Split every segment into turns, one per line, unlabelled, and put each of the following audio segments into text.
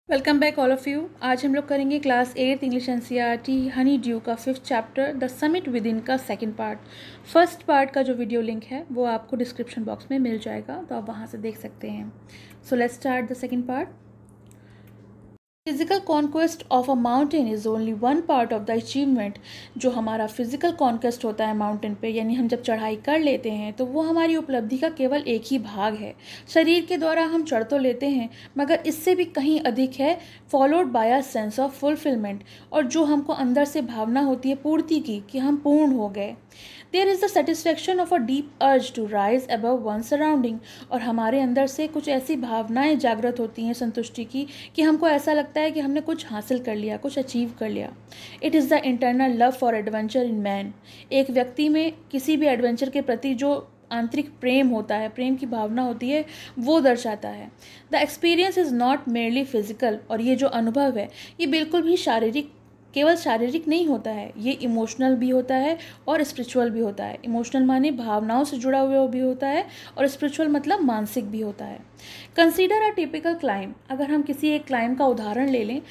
Welcome back all of you. आज हम लोग करेंगे class 8 English NCERT Honey due का 5th chapter the summit with in का सेकंड पार्ट। फर्स्ट पार्ट का जो वीडियो लिंक है वो आपको डिस्क्रिप्शन बॉक्स में मिल जाएगा, तो आप वहाँ से देख सकते हैं। So let's start the second part. Physical conquest of a mountain is only one part of the achievement. जो हमारा फिजिकल कॉन्क्वेस्ट होता है माउंटेन पे, यानी हम जब चढ़ाई कर लेते हैं तो वो हमारी उपलब्धि का केवल एक ही भाग है। शरीर के द्वारा हम चढ़ तो लेते हैं, मगर इससे भी कहीं अधिक है, followed by a sense of fulfilment, और जो हमको अंदर से भावना होती है पूर्ति की कि हम पूर्ण हो गए। There is the satisfaction of a deep urge to rise above one surrounding, और हमारे अंदर से कुछ ऐसी भावनाएं जागृत होती हैं संतुष्टि की कि हमको ऐसा लगता है कि हमने कुछ हासिल कर लिया, कुछ अचीव कर लिया। It is the internal love for adventure in man. एक व्यक्ति में किसी भी एडवेंचर के प्रति जो आंतरिक प्रेम होता है, प्रेम की भावना होती है, वो दर्शाता है। The experience is not merely physical, और ये जो अनुभव है ये बिल्कुल भी केवल शारीरिक नहीं होता है, ये इमोशनल भी होता है और स्पिरिचुअल भी होता है। इमोशनल माने भावनाओं से जुड़ा हुआ भी होता है, और स्पिरिचुअल मतलब मानसिक भी होता है। Consider a typical climb. अगर हम किसी एक क्लाइंब का उदाहरण ले लें,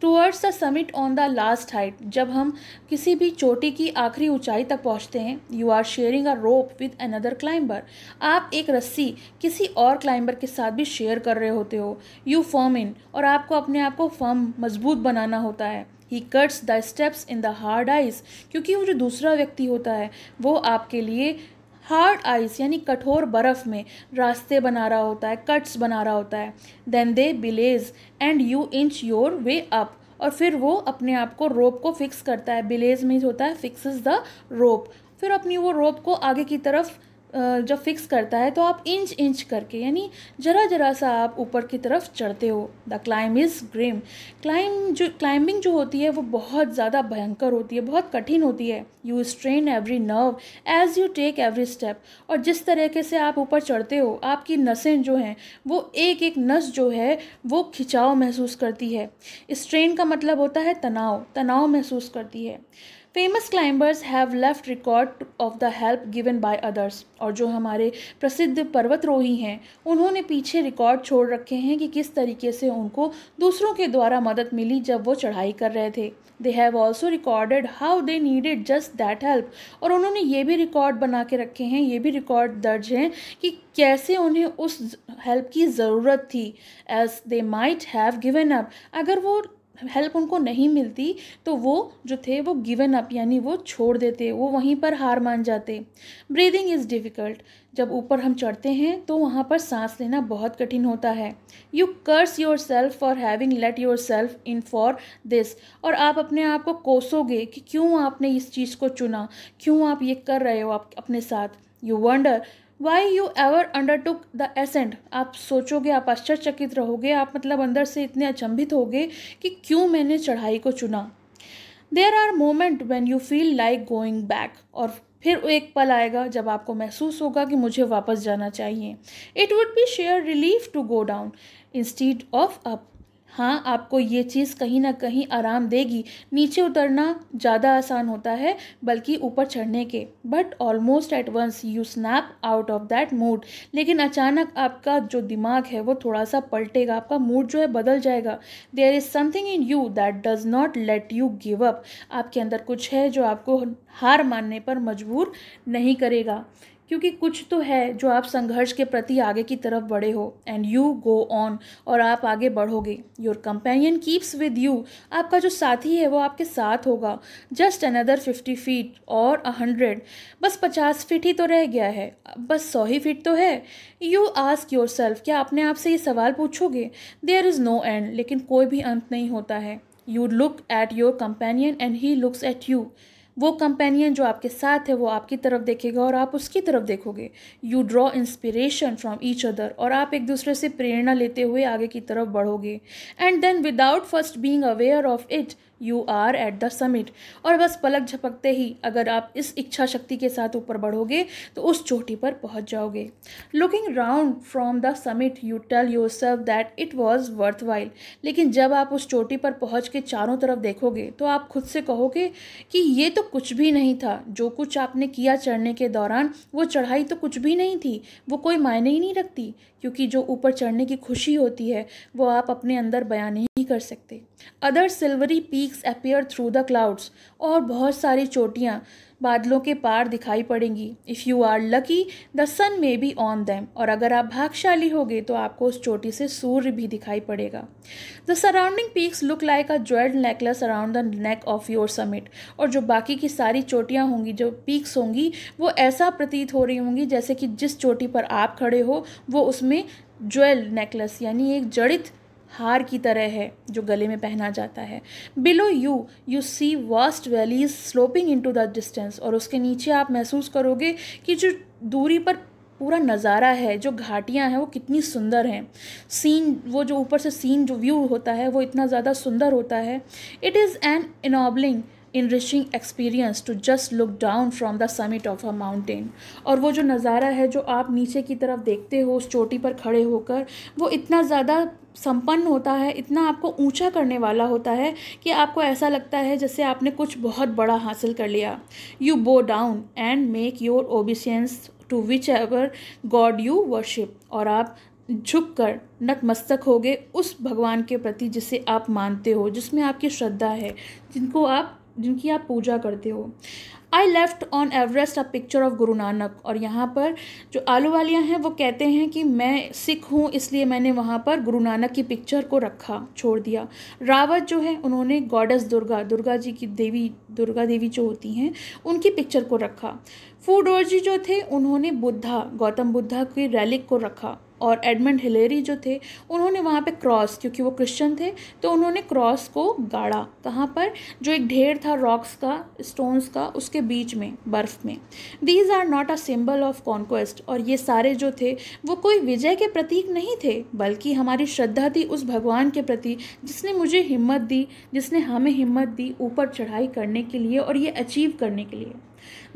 towards the summit on the last height, जब हम किसी भी चोटी की आखिरी ऊंचाई तक पहुंचते हैं, you are sharing a rope with another climber. आप एक रस्सी किसी और क्लाइंबर के साथ भी शेयर कर रहे होते हो। यू फर्म इन, और आपको अपने आप को फर्म मजबूत बनाना होता है। ही cuts the steps in the hard ice, क्योंकि वो जो दूसरा व्यक्ति होता है वो आपके लिए हार्ड आइस यानी कठोर बर्फ़ में रास्ते बना रहा होता है, कट्स बना रहा होता है। Then they belay and you inch your way up, और फिर वो अपने आप को रोप को फिक्स करता है। बिलेज मीन्स होता है फिक्सेस द रोप। फिर अपनी वो रोप को आगे की तरफ जब फिक्स करता है तो आप इंच इंच करके, यानी जरा जरा सा आप ऊपर की तरफ चढ़ते हो। The climb is grim. Climbing जो होती है वो बहुत ज़्यादा भयंकर होती है, बहुत कठिन होती है। You strain every nerve as you take every step, और जिस तरीके से आप ऊपर चढ़ते हो आपकी नसें जो हैं वो एक एक नस जो है वो खिंचाव महसूस करती है। स्ट्रेन का मतलब होता है तनाव, तनाव महसूस करती है। Famous climbers have left record of the help given by others, और जो हमारे प्रसिद्ध पर्वतरोही हैं उन्होंने पीछे रिकॉर्ड छोड़ रखे हैं कि किस तरीके से उनको दूसरों के द्वारा मदद मिली जब वो चढ़ाई कर रहे थे। They have also recorded how they needed just that help, और उन्होंने ये भी रिकॉर्ड बना के रखे हैं, ये भी रिकॉर्ड दर्ज हैं कि कैसे उन्हें उस हेल्प की ज़रूरत थी। As they might have given up, अगर वो हेल्प उनको नहीं मिलती तो वो जो थे वो गिवन अप यानी वो छोड़ देते, वो वहीं पर हार मान जाते। Breathing is difficult. जब ऊपर हम चढ़ते हैं तो वहाँ पर सांस लेना बहुत कठिन होता है। You curse yourself for having let yourself in for this, और आप अपने आप को कोसोगे कि क्यों आपने इस चीज़ को चुना, क्यों आप ये कर रहे हो आप अपने साथ। You wonder why you ever undertook the ascent. आप सोचोगे, आप आश्चर्यचकित रहोगे, आप मतलब अंदर से इतने अचंभित होगे कि क्यों मैंने चढ़ाई को चुना। There are moment when you feel like going back, और फिर एक पल आएगा जब आपको महसूस होगा कि मुझे वापस जाना चाहिए। It would be sheer relief to go down instead of up. हाँ, आपको ये चीज़ कहीं ना कहीं आराम देगी, नीचे उतरना ज़्यादा आसान होता है बल्कि ऊपर चढ़ने के। But almost at once you snap out of that mood, लेकिन अचानक आपका जो दिमाग है वो थोड़ा सा पलटेगा, आपका मूड जो है बदल जाएगा। There is something in you that does not let you give up. आपके अंदर कुछ है जो आपको हार मानने पर मजबूर नहीं करेगा, क्योंकि कुछ तो है जो आप संघर्ष के प्रति आगे की तरफ बढ़े हो। एंड यू गो ऑन, और आप आगे बढ़ोगे। Your companion keeps with you. आपका जो साथी है वो आपके साथ होगा। जस्ट अनदर 50 फीट और 100, बस 50 फीट ही तो रह गया है, बस 100 ही फीट तो है। यू आस्क योर सेल्फ, क्या अपने आप से ये सवाल पूछोगे। देयर इज़ नो एंड, लेकिन कोई भी अंत नहीं होता है। You look at your companion and he looks at you. वो कंपेनियन जो आपके साथ है वो आपकी तरफ देखेगा और आप उसकी तरफ देखोगे। You draw inspiration from each other, और आप एक दूसरे से प्रेरणा लेते हुए आगे की तरफ बढ़ोगे। And then without first being aware of it you are at the summit, और बस पलक झपकते ही अगर आप इस इच्छा शक्ति के साथ ऊपर बढ़ोगे तो उस चोटी पर पहुंच जाओगे। Looking round from the summit you tell yourself that it was worthwhile, लेकिन जब आप उस चोटी पर पहुंच के चारों तरफ देखोगे तो आप खुद से कहोगे कि ये तो कुछ भी नहीं था, जो कुछ आपने किया चढ़ने के दौरान वो चढ़ाई तो कुछ भी नहीं थी, वो कोई मायने ही नहीं रखती, क्योंकि जो ऊपर चढ़ने की खुशी होती है वो आप अपने अंदर बयान नहीं कर सकते। Other silvery peaks appear through the clouds, और बहुत सारी चोटियाँ बादलों के पार दिखाई पड़ेंगी। If you are lucky the sun may be on them, और अगर आप भाग्यशाली होगे तो आपको उस चोटी से सूर्य भी दिखाई पड़ेगा। The surrounding peaks look like a jewelled necklace around the neck of your summit, और जो बाकी की सारी चोटियाँ होंगी, जो पीक्स होंगी, वो ऐसा प्रतीत हो रही होंगी जैसे कि जिस चोटी पर आप खड़े हो वो उसमें ज्वेल नेकलेस यानी एक जड़ित हार की तरह है जो गले में पहना जाता है। Below you see vast valleys sloping into the distance, और उसके नीचे आप महसूस करोगे कि जो दूरी पर पूरा नज़ारा है, जो घाटियाँ हैं वो कितनी सुंदर हैं। सीन, वो जो ऊपर से सीन जो व्यू होता है वो इतना ज़्यादा सुंदर होता है। It is an ennobling enriching experience to just look down from the summit of a mountain, और वो जो नज़ारा है जो आप नीचे की तरफ देखते हो उस चोटी पर खड़े होकर, वो इतना ज़्यादा संपन्न होता है, इतना आपको ऊंचा करने वाला होता है कि आपको ऐसा लगता है जैसे आपने कुछ बहुत बड़ा हासिल कर लिया। You bow down and make your obedience to whichever god you worship, और आप झुक कर नतमस्तक होगे उस भगवान के प्रति जिसे आप मानते हो, जिसमें आपकी श्रद्धा है, जिनकी आप पूजा करते हो। I left on Everest a picture of Guru Nanak, और यहाँ पर जो आलू वालियाँ हैं वो कहते हैं कि मैं सिख हूँ इसलिए मैंने वहाँ पर गुरु नानक की पिक्चर को रखा, छोड़ दिया। रावत जो है उन्होंने गॉडेस दुर्गा जी की देवी, दुर्गा देवी जो होती हैं उनकी पिक्चर को रखा। फूडोरजी जो थे उन्होंने गौतम बुद्धा की रेलिक को रखा, और एडमंड हिलेरी जो थे उन्होंने वहाँ पे क्रॉस, क्योंकि वो क्रिश्चियन थे तो उन्होंने क्रॉस को गाड़ा, कहाँ पर, जो एक ढेर था रॉक्स का, स्टोन्स का, उसके बीच में, बर्फ़ में। These are not a symbol of conquest, और ये सारे जो थे वो कोई विजय के प्रतीक नहीं थे, बल्कि हमारी श्रद्धा थी उस भगवान के प्रति जिसने मुझे हिम्मत दी, जिसने हमें हिम्मत दी ऊपर चढ़ाई करने के लिए और ये अचीव करने के लिए।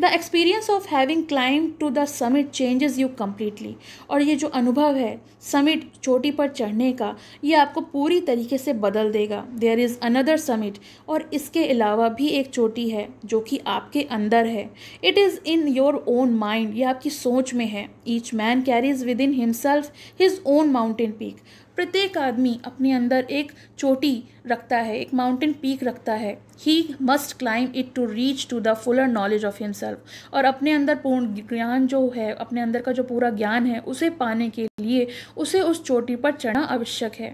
The experience of having climb to the summit changes you completely, और ये जो अनुभव है समिट, चोटी पर चढ़ने का, ये आपको पूरी तरीके से बदल देगा। देयर इज़ अनदर समिट, और इसके अलावा भी एक चोटी है जो कि आपके अंदर है। It is in your own mind, ये आपकी सोच में है। Each man carries with in himself his own mountain peak, प्रत्येक आदमी अपने अंदर एक चोटी रखता है, एक माउंटेन पीक रखता है। He must climb it to reach to the fuller knowledge of himself, और अपने अंदर पूर्ण ज्ञान जो है, अपने अंदर का जो पूरा ज्ञान है उसे पाने के लिए उसे उस चोटी पर चढ़ना आवश्यक है।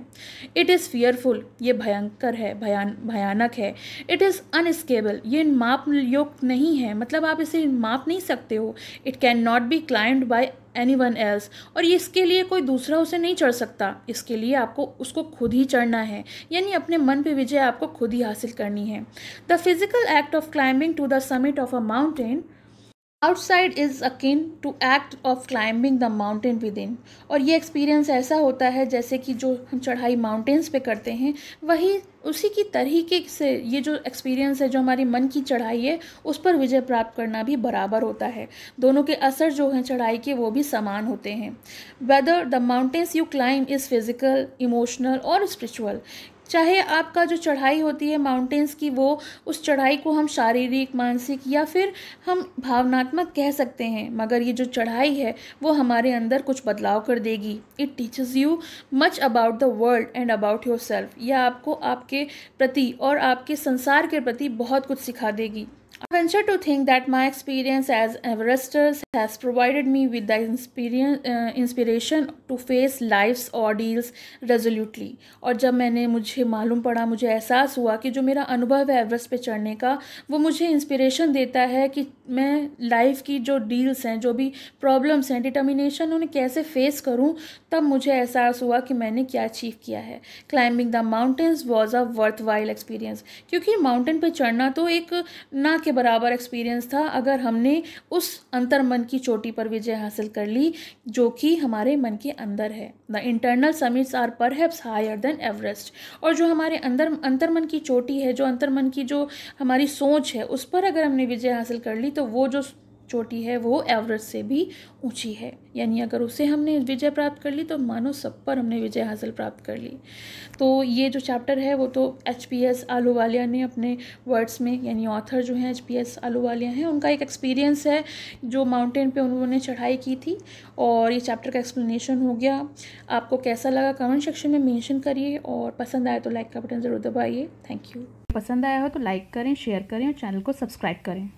इट इज़ फियरफुल, ये भयंकर है, भयानक है। इट इज़ अनस्केबल, ये माप योग्य नहीं है, मतलब आप इसे माप नहीं सकते हो। It can not be climbed bye anyone else, और ये इसके लिए कोई दूसरा उसे नहीं चढ़ सकता, इसके लिए आपको उसको खुद ही चढ़ना है, यानी अपने मन पे विजय आपको खुद ही हासिल करनी है। The physical act of climbing to the summit of a mountain outside is akin to act of climbing the mountain within, और ये एक्सपीरियंस ऐसा होता है जैसे कि जो हम चढ़ाई माउंटेन्स पे करते हैं वही उसी की तरीके से ये जो एक्सपीरियंस है, जो हमारी मन की चढ़ाई है, उस पर विजय प्राप्त करना भी बराबर होता है। दोनों के असर जो हैं चढ़ाई के वो भी समान होते हैं। Whether the mountains you climb is physical, emotional और स्पिरिचुअल, चाहे आपका जो चढ़ाई होती है माउंटेन्स की, वो उस चढ़ाई को हम शारीरिक, मानसिक या फिर हम भावनात्मक कह सकते हैं, मगर ये जो चढ़ाई है वो हमारे अंदर कुछ बदलाव कर देगी। It teaches you much about the world and about your self, यह आपको आपके प्रति और आपके संसार के प्रति बहुत कुछ सिखा देगी। I venture to think that my experience as Everesters has provided me with the inspiration to face life's ordeals resolutely. और जब मुझे मालूम पड़ा, मुझे एहसास हुआ कि जो मेरा अनुभव है एवरेस्ट पे चढ़ने का, वो मुझे इंस्पिरेशन देता है कि मैं लाइफ की जो डील्स हैं, जो भी प्रॉब्लम्स हैं, डिटर्मिनेशन उन्हें कैसे फेस करूं, तब मुझे एहसास हुआ कि मैंने क्या अचीव किया है। Climbing the mountains was a worth while experience, क्योंकि माउंटेन पे चढ़ना तो एक ना के बराबर एक्सपीरियंस था अगर हमने उस अंतर्मन की चोटी पर विजय हासिल कर ली जो कि हमारे मन के अंदर है। The internal summits are perhaps higher than Everest, और जो हमारे अंतर्मन की चोटी है, जो अंतर्मन की जो हमारी सोच है, उस पर अगर हमने विजय हासिल कर ली तो वो जो चोटी है वो एवरेस्ट से भी ऊंची है, यानी अगर उसे हमने विजय प्राप्त कर ली तो मानो सब पर हमने विजय हासिल प्राप्त कर ली। तो ये जो चैप्टर है वो तो HPS आहलूवालिया ने अपने वर्ड्स में, यानी ऑथर जो हैं HPS आहलूवालिया हैं, उनका एक एक्सपीरियंस है जो माउंटेन पे उन्होंने चढ़ाई की थी, और ये चैप्टर का एक्सप्लेनेशन हो गया। आपको कैसा लगा कमेंट सेक्शन में मेंशन करिए, और पसंद आए तो लाइक का बटन ज़रूर दबाइए। Thank you.
पसंद आया हो तो लाइक करें, शेयर करें और चैनल को सब्सक्राइब करें।